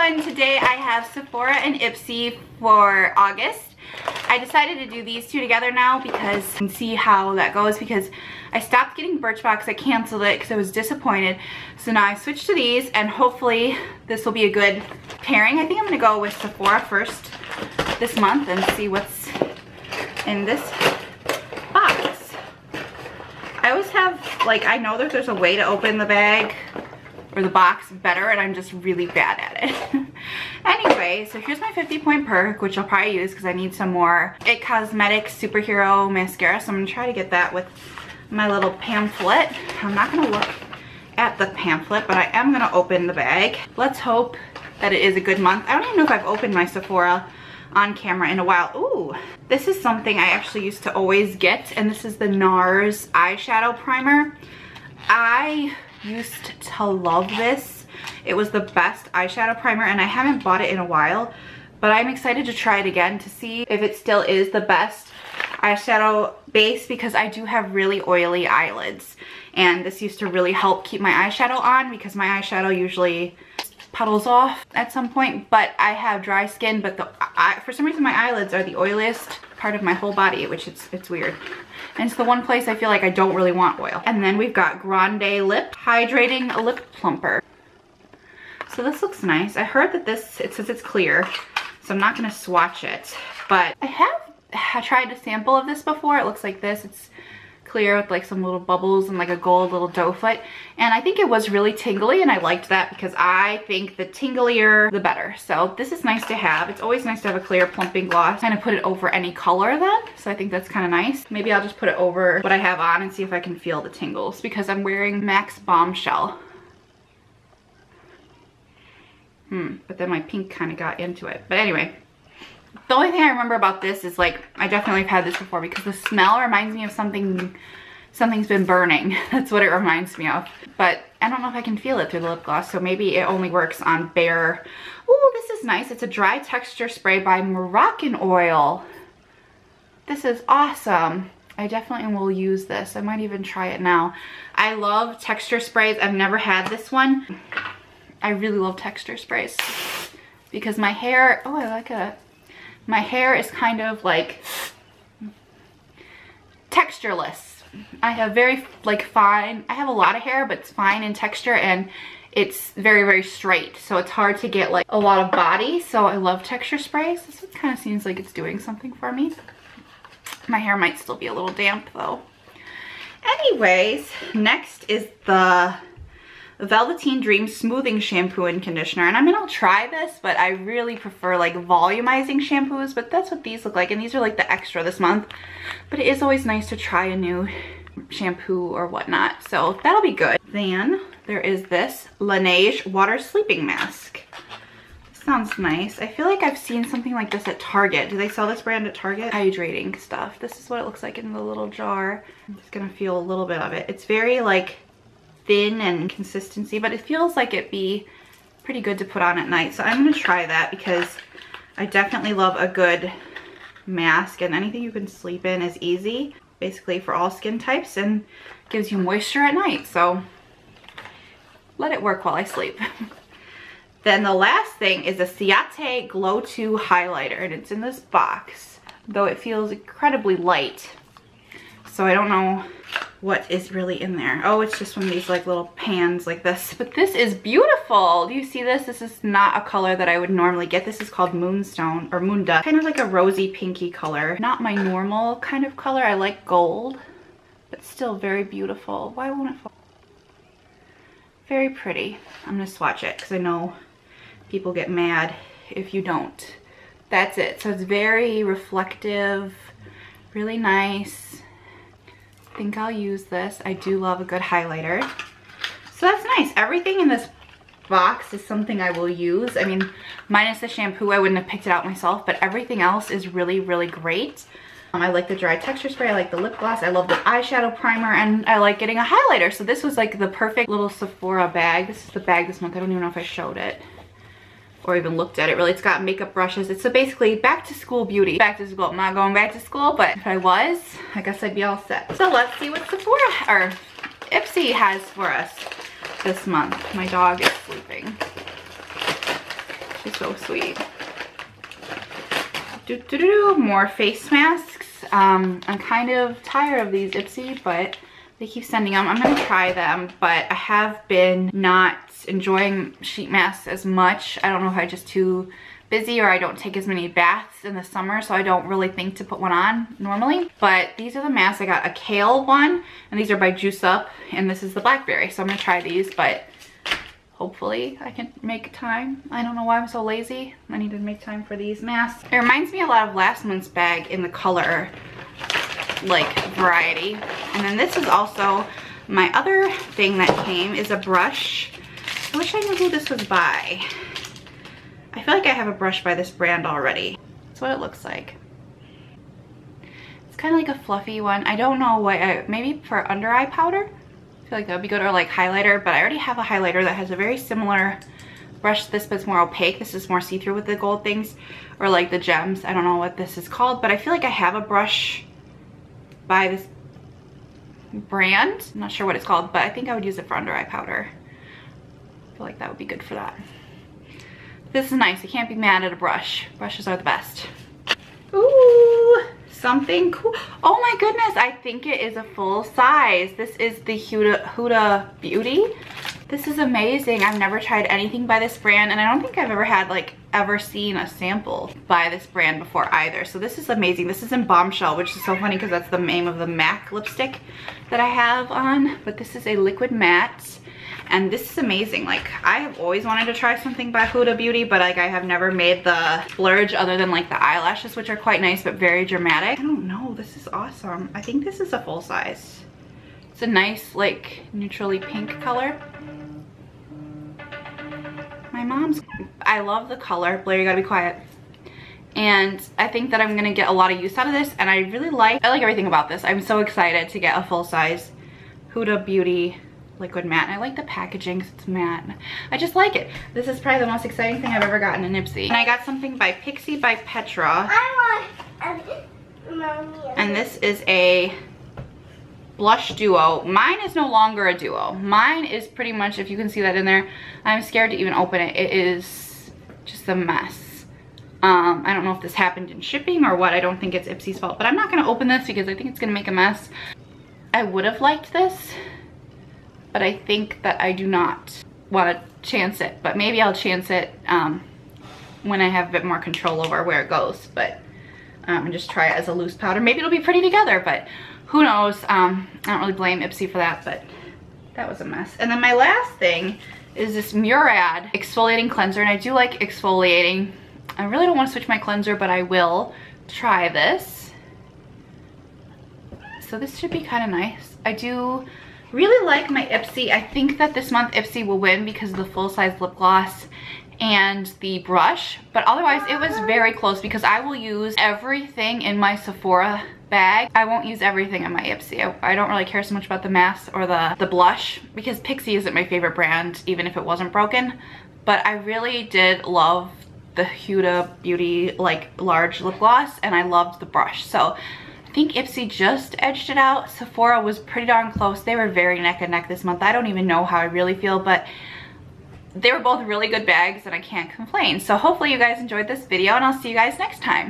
and today I have Sephora and Ipsy for August. I decided to do these two together now because I can see how that goes, because I stopped getting Birchbox. I canceled it because I was disappointed. So now I switched to these, and hopefully this will be a good pairing. I think I'm gonna go with Sephora first this month and see what's in this box. I always have, like, I know that there's a way to open the bag or the box better, and I'm just really bad at it. Anyway, so here's my 50-point perk, which I'll probably use because I need some more It Cosmetics Superhero Mascara. So I'm gonna try to get that with my little pamphlet. I'm not gonna look at the pamphlet, but I am gonna open the bag. Let's hope that it is a good month. I don't even know if I've opened my Sephora on camera in a while. Ooh, this is something I actually used to always get, and this is the NARS eyeshadow primer. I used to love this. It was the best eyeshadow primer, and I haven't bought it in a while, but I'm excited to try it again to see if it still is the best eyeshadow base, because I do have really oily eyelids, and this used to really help keep my eyeshadow on, because my eyeshadow usually puddles off at some point. But I have dry skin, but for some reason my eyelids are the oiliest part of my whole body, which it's weird. And it's the one place I feel like I don't really want oil. And then we've got Grande Lip Hydrating Lip Plumper. So this looks nice. I heard that this, it says it's clear, so I'm not gonna swatch it. But I have tried a sample of this before. It looks like this. It's clear with like some little bubbles and like a gold little doe foot. And I think it was really tingly, and I liked that because I think the tinglier the better. So this is nice to have. It's always nice to have a clear plumping gloss. Kind of put it over any color then. So I think that's kind of nice. Maybe I'll just put it over what I have on and see if I can feel the tingles, because I'm wearing MAC's Bombshell. But then my pink kind of got into it. But anyway, the only thing I remember about this is, like, I definitely have had this before because the smell reminds me of something's been burning. That's what it reminds me of. But I don't know if I can feel it through the lip gloss, so maybe it only works on bare. Ooh, this is nice. It's a dry texture spray by Moroccan Oil. This is awesome. I definitely will use this. I might even try it now. I love texture sprays. I've never had this one. I really love texture sprays because my hair, oh, I like it. My hair is kind of like textureless. I have very like fine, I have a lot of hair, but it's fine in texture, and it's very, very straight. So it's hard to get like a lot of body. So I love texture sprays. This one kind of seems like it's doing something for me. My hair might still be a little damp though. Anyways, next is the Velveteen Dream Smoothing Shampoo and Conditioner. And I mean, I'll try this, but I really prefer like volumizing shampoos, but that's what these look like. And these are like the extra this month. But it is always nice to try a new shampoo or whatnot. So that'll be good. Then there is this Laneige Water Sleeping Mask. Sounds nice. I feel like I've seen something like this at Target. Do they sell this brand at Target? Hydrating stuff. This is what it looks like in the little jar. I'm just gonna feel a little bit of it. It's very like thin and consistency, but it feels like it'd be pretty good to put on at night. So I'm gonna try that because I definitely love a good mask, and anything you can sleep in is easy, basically for all skin types, and gives you moisture at night. So let it work while I sleep. Then the last thing is a Ciate Glow 2 highlighter, and it's in this box, though it feels incredibly light. So I don't know what is really in there. Oh, it's just one of these like little pans like this. But this is beautiful. Do you see this? This is not a color that I would normally get. This is called Moonstone or Moondust. Kind of like a rosy pinky color. Not my normal kind of color. I like gold, but still very beautiful. Why won't it fall? Very pretty. I'm gonna swatch it because I know people get mad if you don't. That's it. So it's very reflective, really nice. I think I'll use this. I do love a good highlighter. So that's nice. Everything in this box is something I will use. I mean, minus the shampoo, I wouldn't have picked it out myself, but everything else is really, really great. I like the dry texture spray. I like the lip gloss. I love the eyeshadow primer, and I like getting a highlighter. So this was like the perfect little Sephora bag. This is the bag this month. I don't even know if I showed it or even looked at it really. It's got makeup brushes. It's so basically back to school beauty. Back to school. I'm not going back to school, but if I was, I guess I'd be all set. So let's see what Sephora or Ipsy has for us this month. My dog is sleeping. She's so sweet. More face masks. I'm kind of tired of these Ipsy, but they keep sending them. I'm gonna try them, but I have been not enjoying sheet masks as much. I don't know if I'm just too busy or I don't take as many baths in the summer, so I don't really think to put one on normally. But these are the masks. I got a kale one, and these are by Juice Up, and this is the blackberry. So I'm gonna try these, but hopefully I can make time. I don't know why I'm so lazy. I need to make time for these masks. It reminds me a lot of last month's bag in the color like variety. And then this is also my other thing that came is a brush. I wish I knew who this was by. I feel like I have a brush by this brand already. That's what it looks like. It's kind of like a fluffy one. I don't know what, maybe for under eye powder. I feel like that would be good, or like highlighter, but I already have a highlighter that has a very similar brush to this, but it's more opaque. This is more see-through with the gold things, or like the gems. I don't know what this is called, but I feel like I have a brush by this brand. I'm not sure what it's called, but I think I would use it for under eye powder. I feel like that would be good for that. This is nice. I can't be mad at a brush. Brushes are the best. Ooh, something cool. Oh my goodness, I think it is a full size. This is the Huda Beauty. This is amazing. I've never tried anything by this brand, and I don't think I've ever had ever seen a sample by this brand before either. So this is amazing. This is in Bombshell, which is so funny because that's the name of the MAC lipstick that I have on. But this is a liquid matte, and this is amazing. Like, I have always wanted to try something by Huda Beauty, but like I have never made the splurge other than like the eyelashes, which are quite nice but very dramatic. I don't know. This is awesome. I think this is a full size. It's a nice like neutrally pink color. My mom's, I love the color. Blair, you gotta be quiet. And I think that I'm gonna get a lot of use out of this, and I like everything about this. I'm so excited to get a full size Huda Beauty liquid matte. And I like the packaging because it's matte. I just like it. This is probably the most exciting thing I've ever gotten in Ipsy. And I got something by Pixie by Petra. And this is a blush duo. Mine is no longer a duo. Mine is pretty much, if you can see that in there, I'm scared to even open it. It is just a mess. I don't know if this happened in shipping or what. I don't think it's Ipsy's fault, but I'm not gonna open this because I think it's gonna make a mess. I would have liked this, but I think that I do not want to chance it, but maybe I'll chance it when I have a bit more control over where it goes, but and just try it as a loose powder. Maybe it'll be pretty together, but who knows. I don't really blame Ipsy for that, but that was a mess. And then my last thing is this Murad exfoliating cleanser, and I do like exfoliating. I really don't want to switch my cleanser, but I will try this. So this should be kind of nice. I do really like my Ipsy. I think that this month Ipsy will win because of the full-size lip gloss and the brush, but otherwise it was very close because I will use everything in my Sephora bag. I won't use everything in my Ipsy. I don't really care so much about the mask or the blush because Pixie isn't my favorite brand, even if it wasn't broken. But I really did love the Huda Beauty like large lip gloss, and I loved the brush. So I think Ipsy just edged it out. Sephora was pretty darn close. They were very neck and neck this month. I don't even know how I really feel, but they were both really good bags and I can't complain. So hopefully you guys enjoyed this video, and I'll see you guys next time.